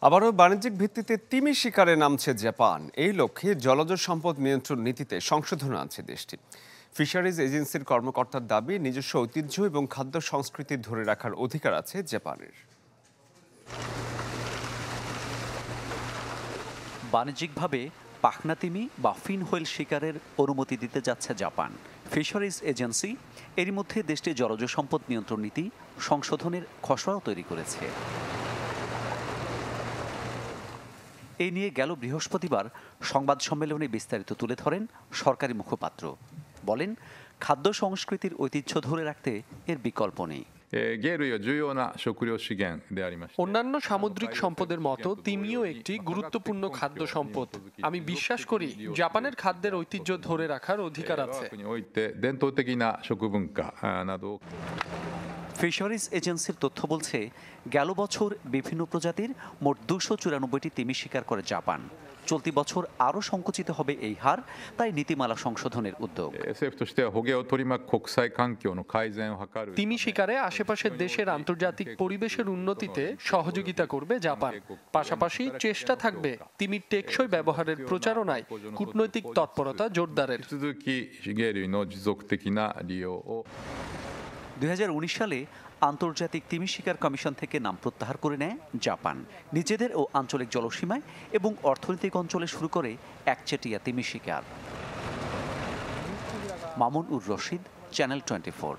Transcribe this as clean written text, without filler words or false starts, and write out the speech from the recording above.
আবারও বাণিজ্যিক ভিত্তিতে তিমি শিকারে নামছে জাপান। এই লক্ষ্যে জলজ সম্পদ নিয়ন্ত্রণ নীতিতে সংশোধন আনছে দেশটি। ফিশারিজ এজেন্সির কর্মকর্তার দাবি, নিজস্ব ঐতিহ্য এবং খাদ্য সংস্কৃতি ধরে রাখার অধিকার আছে জাপানের। বাণিজ্যিকভাবে পাখনা তিমি বা ফিন হুইল শিকারের অনুমতি দিতে যাচ্ছে জাপান। ফিশারিজ এজেন্সি এরই মধ্যে দেশটির জলজ সম্পদ নিয়ন্ত্রণ নীতি সংশোধনের খসড়াও তৈরি করেছে। এই নিয়ে গেল বৃহস্পতিবার সংবাদ সম্মেলনে বিস্তারিত তুলে ধরেন সরকারি মুখপাত্র। বলেন, খাদ্য সংস্কৃতির ঐতিহ্য ধরে রাখতে এর বিকল্প নেই। অন্যান্য সামুদ্রিক সম্পদের মতো তিমিও একটি গুরুত্বপূর্ণ খাদ্য সম্পদ। আমি বিশ্বাস করি জাপানের খাদ্যের ঐতিহ্য ধরে রাখার অধিকার আছে। ফিশারিজ এজেন্সির তথ্য বলছে, গেল বছর বিভিন্ন প্রজাতির মোট 294টি তিমি শিকার করে জাপান। চলতি বছর আরও সংকুচিত হবে এই হার, তাই নীতিমালা সংশোধনের উদ্যোগ। তিমি শিকারে আশেপাশের দেশের আন্তর্জাতিক পরিবেশের উন্নতিতে সহযোগিতা করবে জাপান। পাশাপাশি চেষ্টা থাকবে তিমির টেকসই ব্যবহারের প্রচারণায় কূটনৈতিক তৎপরতা জোরদারের। 2019 সালে আন্তর্জাতিক তিমি শিকার কমিশন থেকে নাম প্রত্যাহার করে নেয় জাপান। নিজেদের ও আঞ্চলিক জলসীমায় এবং অর্থনৈতিক অঞ্চলে শুরু করে একচেটিয়া তিমি শিকার। মামুন উর রশিদ, চ্যানেল 24।